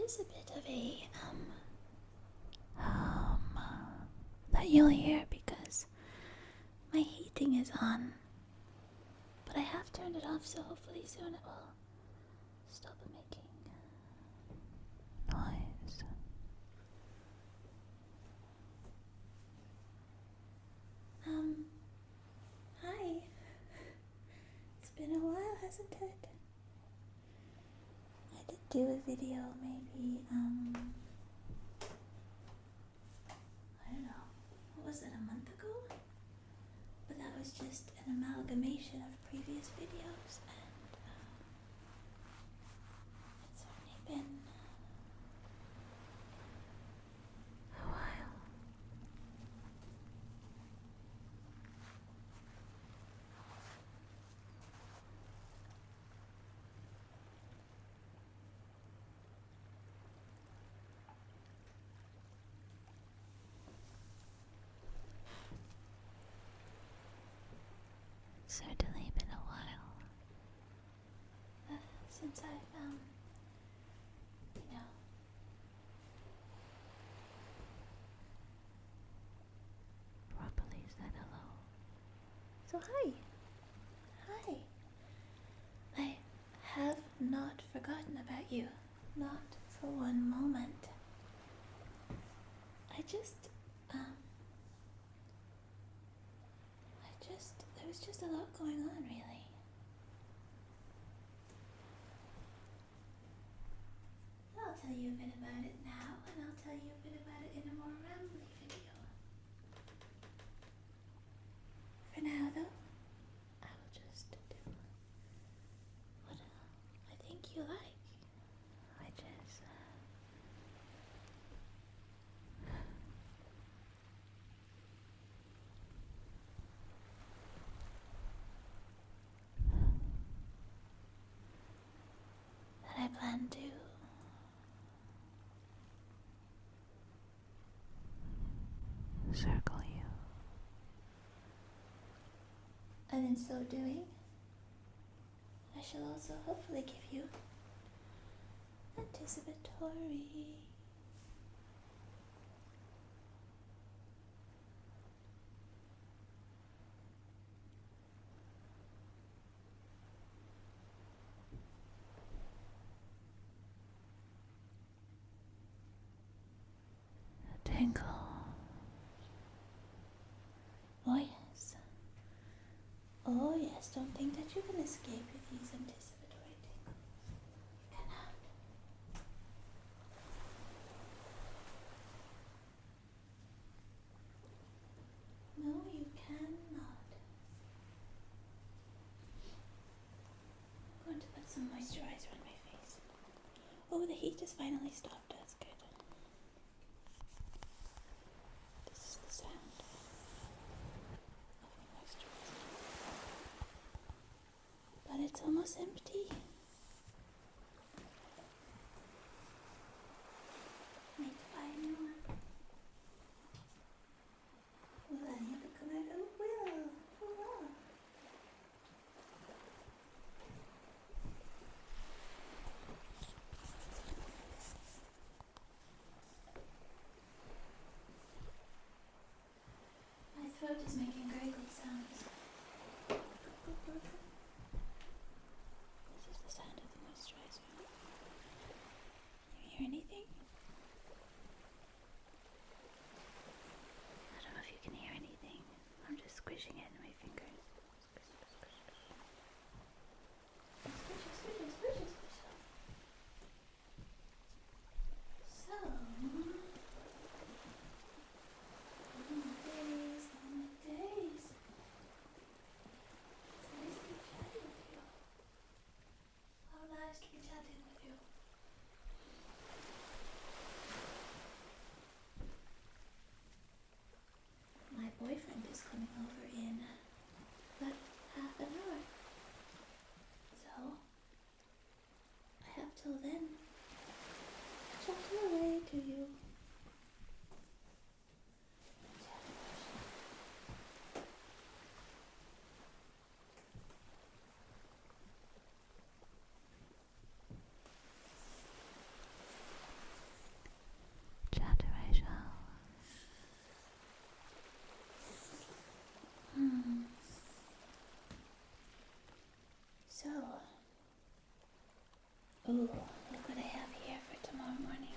is a bit of a that you'll hear because my heating is on, but I have turned it off, so hopefully soon it will stop making noise. Hi. It's been a while, hasn't it? I did do a video maybe, I don't know, what was it, a month ago? But that was just an amalgamation of previous videos, and it's only been a while. Certainly been a while since I've properly said hello. So hi. I have not forgotten about you, not for one moment. There was just a lot going on, really. I'll tell you a bit about it now, and I'll tell you a bit about it in a more rambly video. For now, though, I will just do what I think you like, which is that I plan to circle you. And in so doing, I shall also hopefully give you anticipatory tingle. Oh yes, don't think that you can escape with these anticipatory tingles. You cannot. No, you cannot. I'm going to put some moisturizer on my face. Oh, the heat has finally stopped. That's good. This is the sound of moisturizer. But it's almost empty. Need to buy a new one. Will any of it come out? Oh, will. Hurrah. My throat is making gurgly sounds. This is the sound of the moisturizer. You hear anything? I don't know if you can hear anything. I'm just squishing it in my fingers. Squish. Squish. So, oh my days. It's nice to be chatting with you. How nice to be chatting with you. My boyfriend is coming over in about half an hour. So, I have till then to chat away to you. Ooh, look what I have here for tomorrow morning.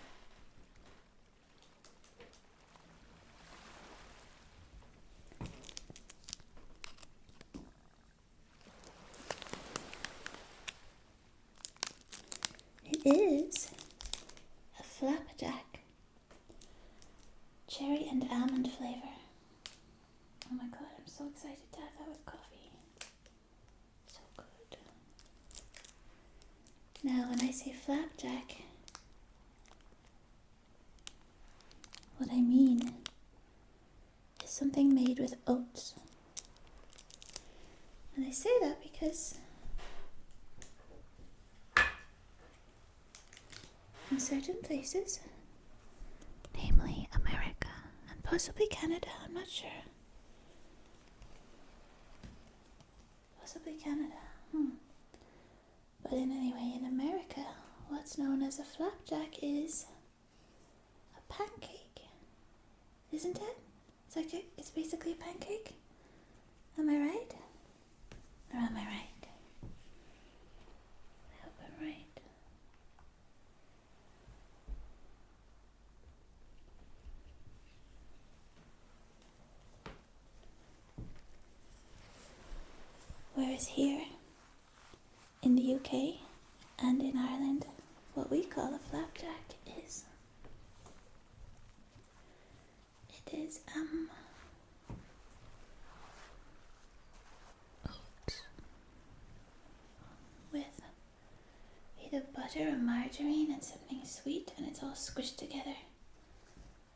It is a flapjack. Cherry and almond flavor. Oh my god, I'm so excited to have that with coffee. So good. Now, when I say flapjack, what I mean is something made with oats. And I say that because in certain places, namely America and possibly Canada, I'm not sure. Possibly Canada. But anyway, in America, what's known as a flapjack is a pancake, isn't it? It's basically a pancake. Am I right? Or am I right? I hope I'm right. Whereas here, in the UK and in Ireland, what we call a flapjack is oats with either butter or margarine and something sweet, and it's all squished together,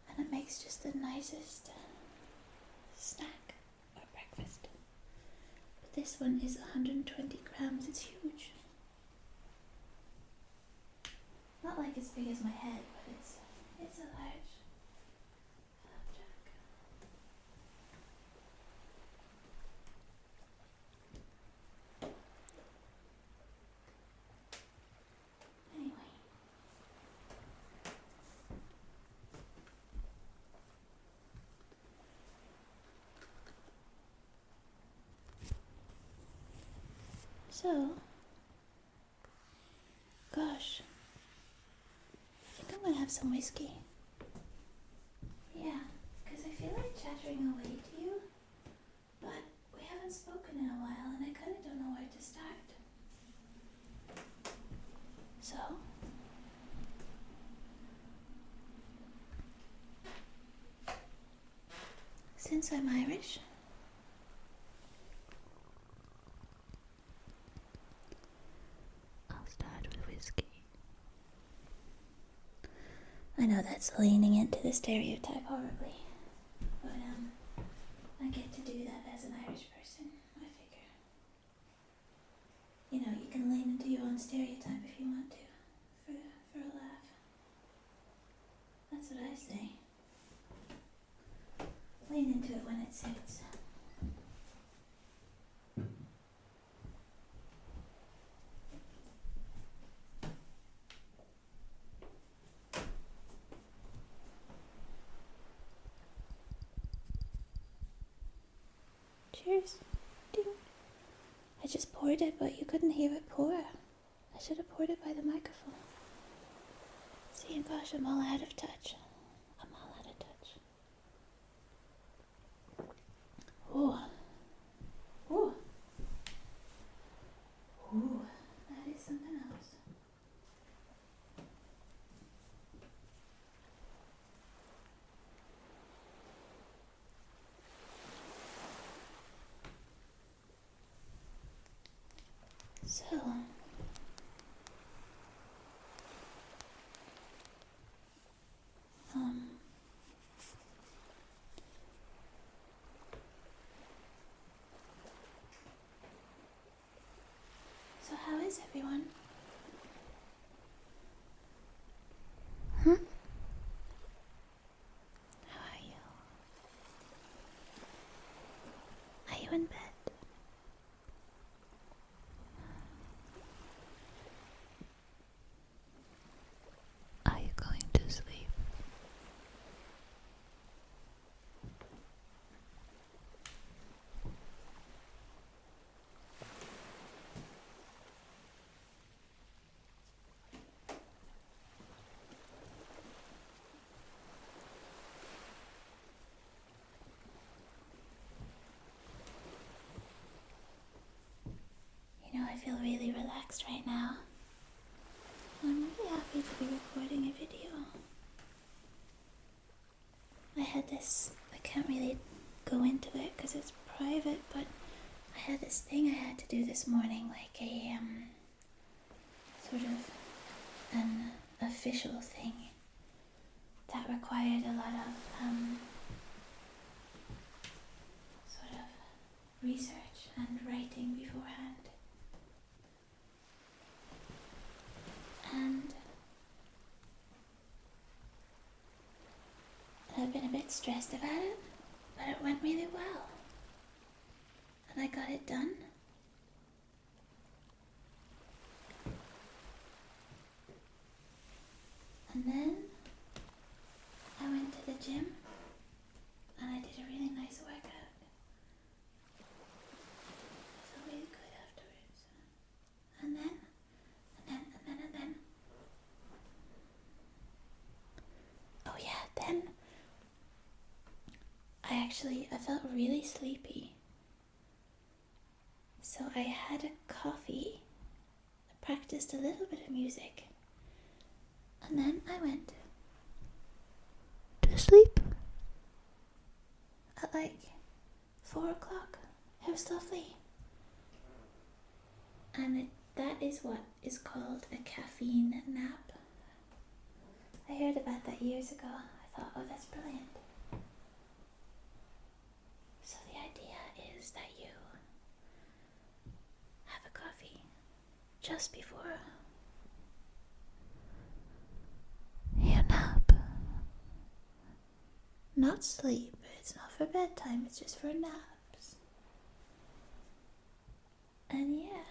and it makes just the nicest snack or breakfast. But this one is 120 grams. It's huge. Not like as big as my head, but it's a large flapjack. Anyway. So, gosh, I think I'm gonna have some whiskey. Yeah, because I feel like chattering away to you, but we haven't spoken in a while and I kind of don't know where to start. So, since I'm Irish, I'll start with whiskey. I know that's leaning into the stereotype horribly, but I get to do that as an Irish person, I figure. You know, you can lean into your own stereotype if you want to, for a laugh. That's what I say. Lean into it when it suits. Cheers. Ding. I just poured it, but you couldn't hear it pour. I should have poured it by the microphone. See, and gosh, I'm all out of touch. Ooh. Ooh. Ooh. That is something else. So, relaxed right now. I'm really happy to be recording a video. I had this, I can't really go into it because it's private, but I had this thing I had to do this morning, like a sort of an official thing that required a lot of sort of research and writing beforehand. And I've been a bit stressed about it, but it went really well. And I got it done. And then I went to the gym and I did a really nice workout. I felt really good afterwards. And then oh yeah, then I felt really sleepy. So I had a coffee, I practiced a little bit of music, and then I went to sleep at like 4 o'clock. It was lovely. And that is what is called a caffeine nap. I heard about that years ago. I thought, oh, that's brilliant. So the idea is that you have a coffee just before you nap. Not sleep. It's not for bedtime. It's just for naps. And yeah,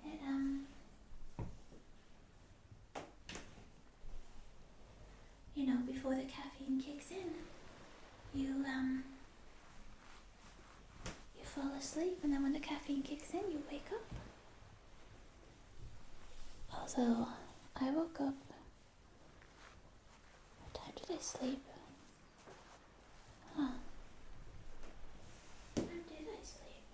it you know, before the caffeine kicks in, you fall asleep, and then when the caffeine kicks in, you wake up. Although I woke up, what time did I sleep? When did I sleep?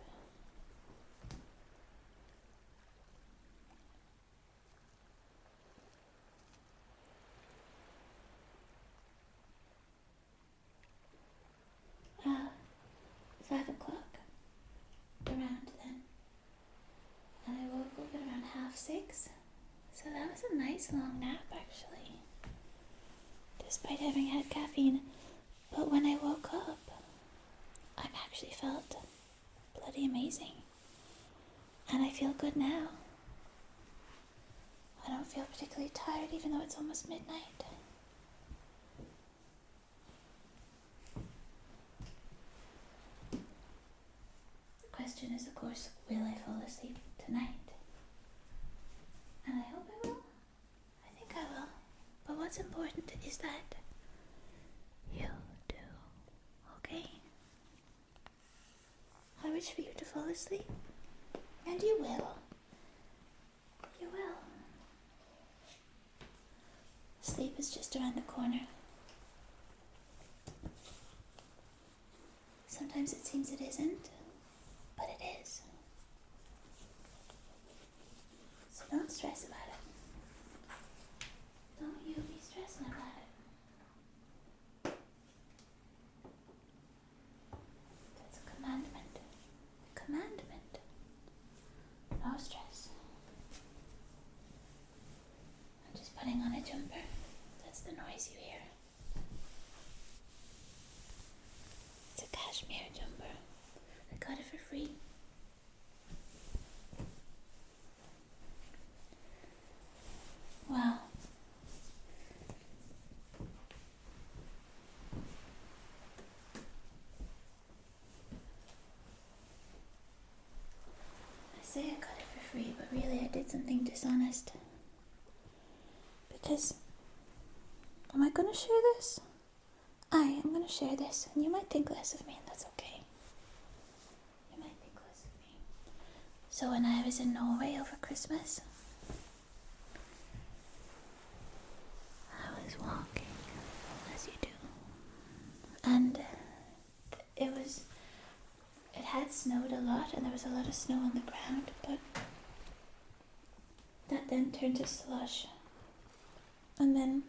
Ah, 5 o'clock. Around then. And I woke up at around 5:30. So that was a nice long nap actually. Despite having had caffeine. But when I woke up, I actually felt bloody amazing. And I feel good now. I don't feel particularly tired even though it's almost midnight. The question is, of course, will I fall asleep tonight? And I hope I will. I think I will. But what's important is that you do, okay? I wish for you to fall asleep. And you will. You will. Sleep is just around the corner. Sometimes it seems it isn't, but it is. So don't stress about it. Don't you be stressing about it. That's a commandment. A commandment. No stress. I'm just putting on a jumper. That's the noise you hear. It's a cashmere jumper. I got it for free. Wow. I say I got it for free, but really I did something dishonest. Because, am I going to share this? I am going to share this, and you might think less of me, and that's okay. You might think less of me. So when I was in Norway over Christmas, I was walking, as you do, and it had snowed a lot, and there was a lot of snow on the ground, but then turned to slush. And then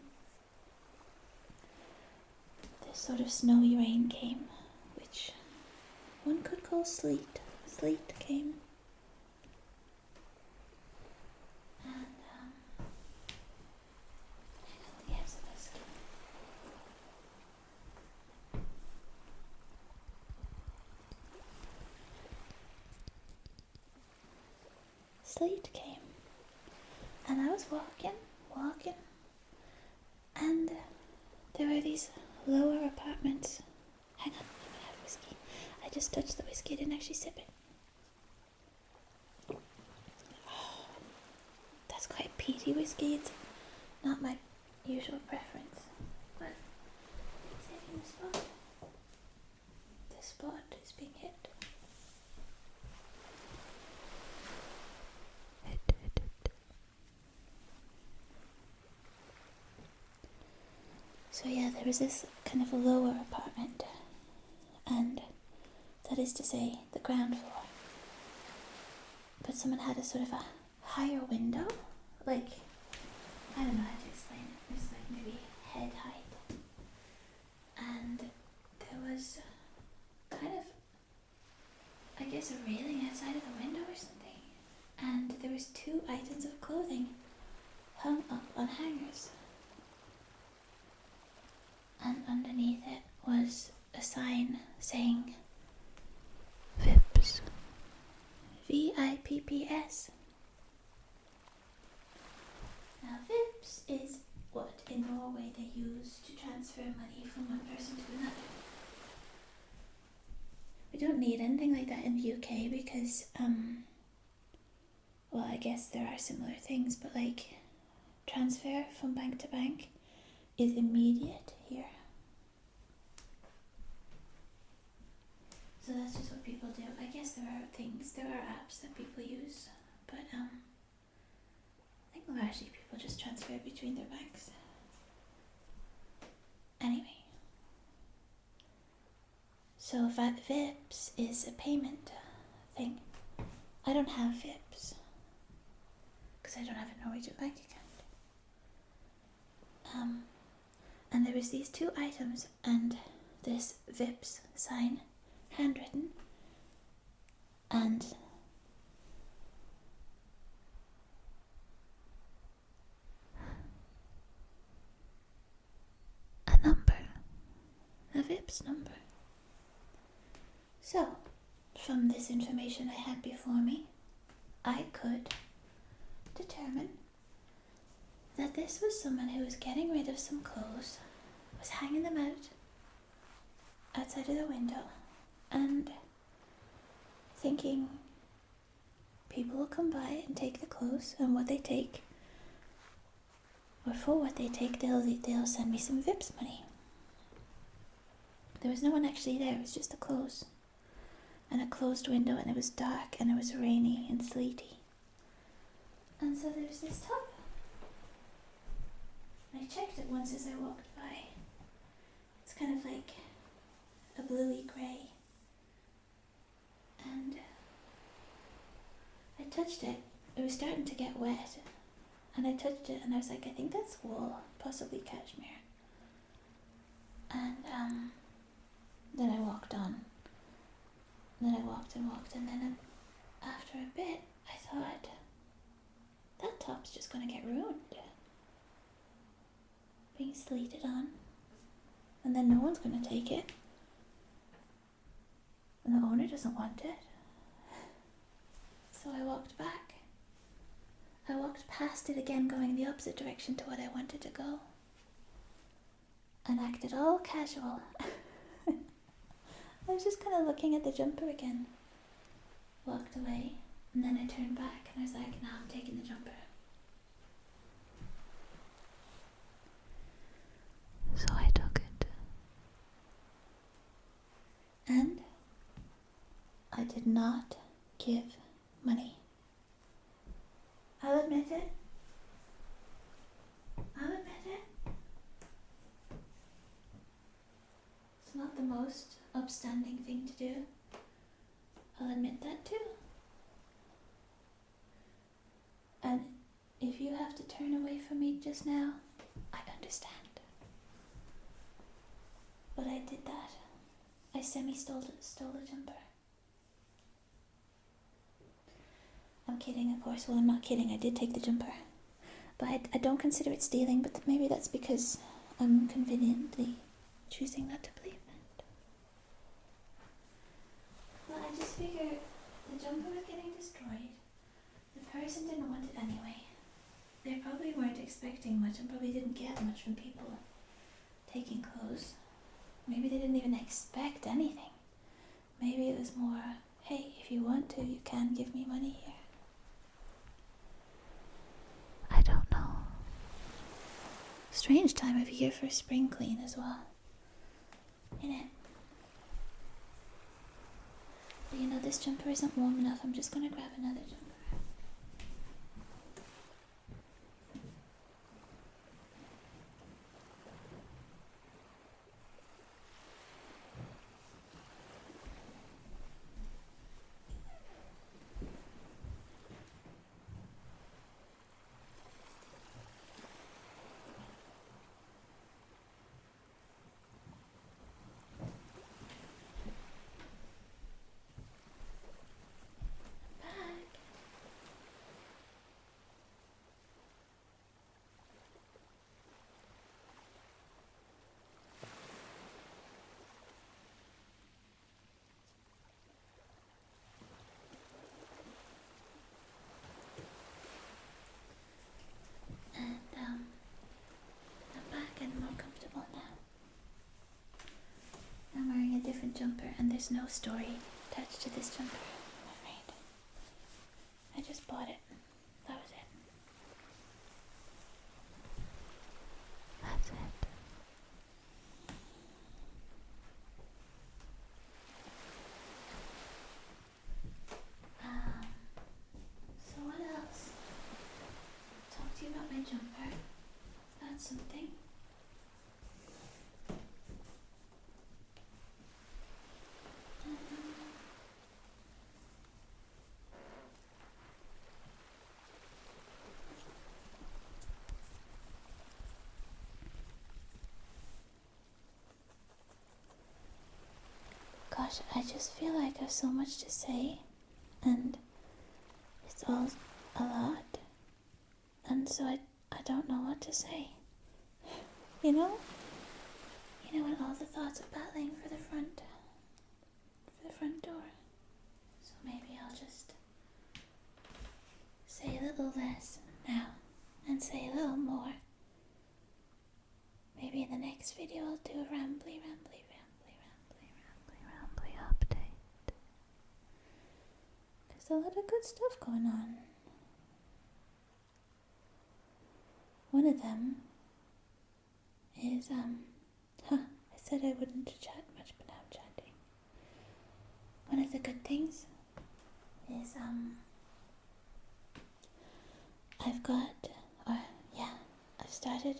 this sort of snowy rain came, which one could call sleet. Sleet came. And, yes, it is. Sleet came. And I was walking, and there were these lower apartments. Hang on, I'm gonna have whiskey. I just touched the whiskey, I didn't actually sip it. Oh, that's quite peaty whiskey. It's not my usual preference, but it's hitting the spot. The spot is being hit. So yeah, there was this kind of a lower apartment, and that is to say, the ground floor. But someone had a sort of a higher window, like, I don't know how to explain it, it was like maybe head height. And there was kind of, I guess, a railing outside of the window or something. And there was 2 items of clothing hung up on hangers. And underneath it was a sign saying VIPS. VIPPS. Now VIPS is what in Norway they use to transfer money from one person to another. We don't need anything like that in the UK because, well, I guess there are similar things, but like transfer from bank to bank is immediate here. So that's just what people do. I guess there are apps that people use, but I think largely people just transfer between their banks. Anyway, so VIPS is a payment thing. I don't have VIPS because I don't have a Norwegian bank account. And there was these 2 items and this VIPS sign, handwritten, and a number, a VIPS number. So, from this information I had before me, I could determine that this was someone who was getting rid of some clothes, was hanging them out outside of the window, and thinking people will come by and take the clothes, and what they take, or for what they take, they'll send me some VIPS money. There was no one actually there, it was just the clothes. And a closed window, and it was dark, and it was rainy and sleety. And so there's this tub. I checked it once as I walked by. It's kind of like a bluey grey. And I touched it. It was starting to get wet. And I touched it and I was like, I think that's wool, possibly cashmere. And then I walked on. And then I walked and walked, and then after a bit I thought, that top's just going to get ruined. Being sleeted on, and then no one's going to take it, and the owner doesn't want it. So I walked back. I walked past it again, going the opposite direction to what I wanted to go, and acted all casual. I was just kind of looking at the jumper again. Walked away, and then I turned back and I was like, no, I'm taking the jumper. So I took it. And I did not give money. I'll admit it. It's not the most upstanding thing to do. I'll admit that too. And if you have to turn away from me just now, I understand. But I did that. I semi-stole a jumper. I'm kidding, of course. Well, I'm not kidding. I did take the jumper. But I don't consider it stealing, but maybe that's because I'm conveniently choosing not to believe it. Well, I just figured the jumper was getting destroyed. The person didn't want it anyway. They probably weren't expecting much and probably didn't get much from people taking clothes. Maybe they didn't even expect anything. Maybe it was more, hey, if you want to, you can give me money here. I don't know. Strange time of year for spring clean as well. Innit? But you know, this jumper isn't warm enough. I'm just gonna grab another jumper. Different jumper, and there's no story attached to this jumper, I'm afraid. I just bought it. That was it. That's it. So what else? Talk to you about my jumper. That's something. Gosh, I just feel like I have so much to say, and it's all a lot, and so I don't know what to say. You know when all the thoughts are battling for the front door. So maybe I'll just say a little less now and say a little more. Maybe in the next video I'll do a rambly update. There's a lot of good stuff going on. One of them is, I said I wouldn't chat much, but now I'm chatting. One of the good things is, I've started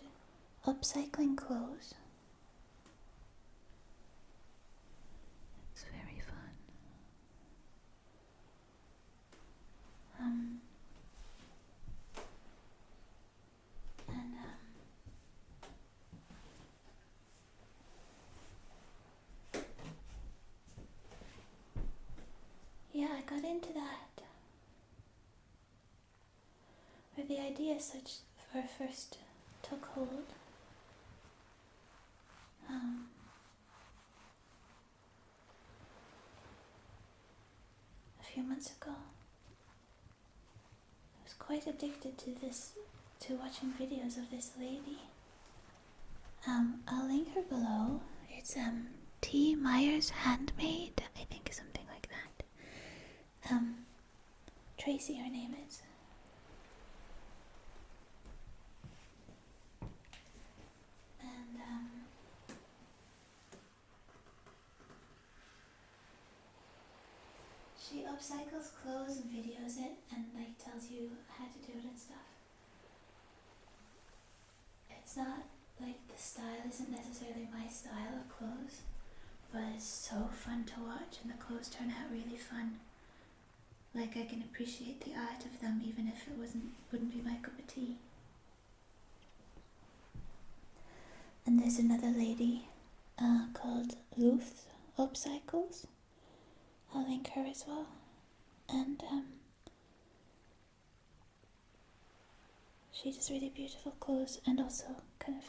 upcycling clothes. It's very fun. Yeah, I got into that. Where the idea first took hold. A few months ago. I was quite addicted to watching videos of this lady. I'll link her below. It's T. Myers Handmade, I think, something like that. Tracy, her name is. And she upcycles clothes and videos it and like tells you how to do it and stuff. It's not like the style isn't necessarily my style of clothes, but it's so fun to watch and the clothes turn out really fun. like I can appreciate the art of them even if it wouldn't be my cup of tea. And there's another lady called Ruth Upcycles. I'll link her as well. And she does really beautiful clothes and also kind of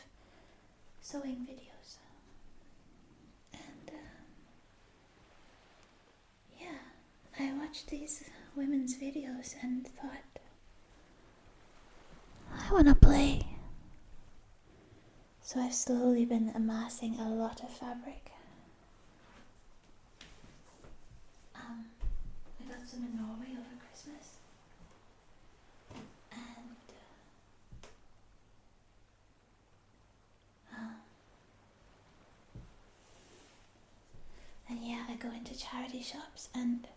sewing videos. And yeah, I watched these women's videos and thought, I want to play. So I've slowly been amassing a lot of fabric. I got some in Norway over Christmas. And yeah, I go into charity shops and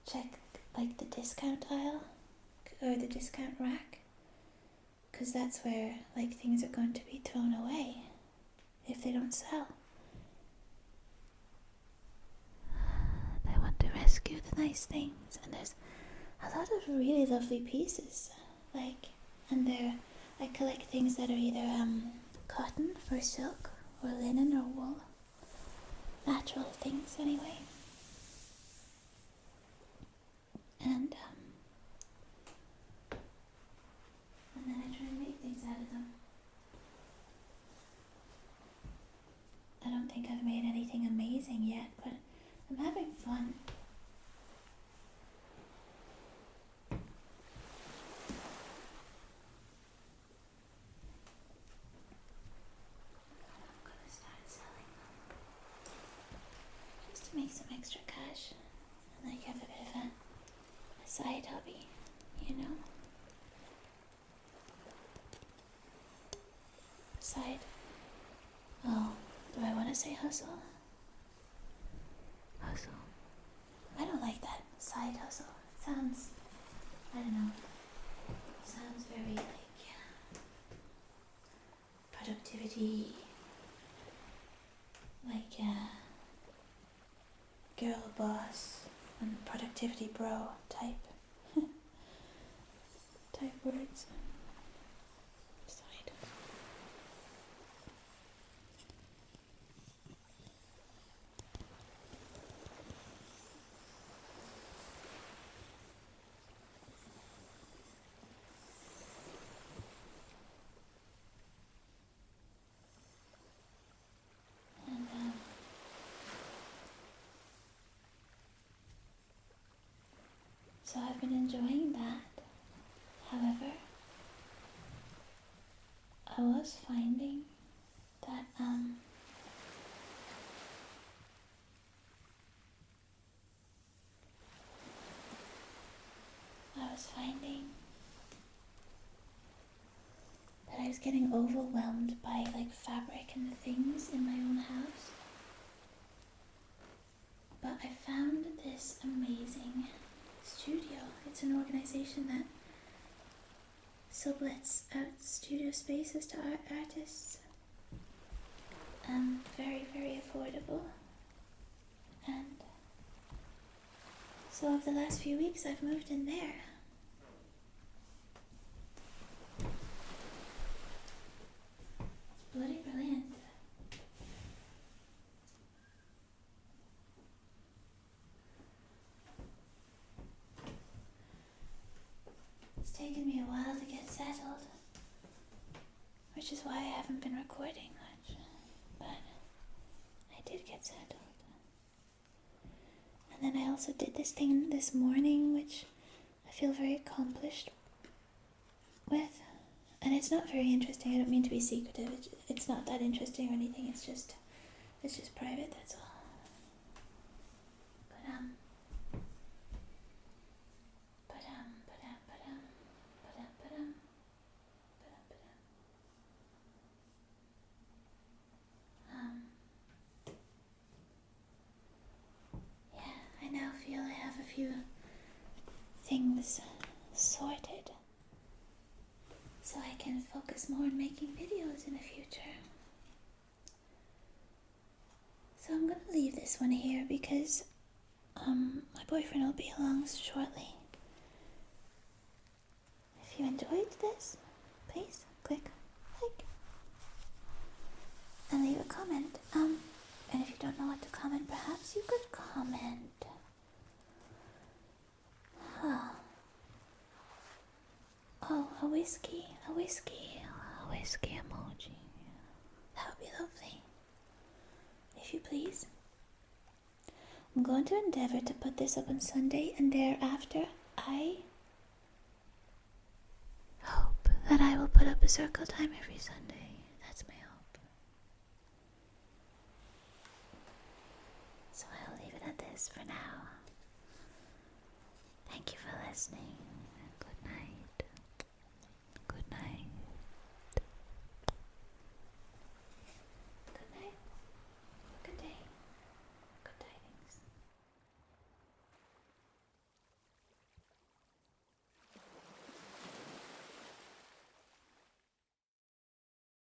check like the discount aisle or the discount rack, because that's where like things are going to be thrown away if they don't sell. I want to rescue the nice things, and there's a lot of really lovely pieces, and I collect things that are either cotton or silk or linen or wool, natural things anyway. And then I try and make things out of them. I don't think I've made anything amazing yet, but I'm having fun. I'm gonna start selling them just to make some extra cash and like have a bit of a side hobby, you know? Do I want to say hustle? Hustle. I don't like that. Side hustle. It sounds, I don't know. It sounds very like productivity, like girl boss and productivity bro type words. Side. So I've been enjoying that. However, I was finding that I was getting overwhelmed by like fabric and things in my own house. But I found this amazing studio. It's an organization that sublets out studio spaces to artists. Very, very affordable. And so over the last few weeks I've moved in there. It's bloody brilliant. It's taken me a while to get settled, which is why I haven't been recording much, but I did get settled. And then I also did this thing this morning, which I feel very accomplished with. And it's not very interesting. I don't mean to be secretive. It's not that interesting or anything. It's just private. That's all. I now feel I have a few things sorted, so I can focus more on making videos in the future. So I'm going to leave this one here because My boyfriend will be along shortly. If you enjoyed this, please click like and leave a comment. And if you don't know what to comment, perhaps you could comment. Oh, a whiskey emoji. That would be lovely. If you please. I'm going to endeavor to put this up on Sunday, and thereafter I hope that I will put up a circle time every Sunday. That's my hope. So I'll leave it at this for now. Thank you for listening.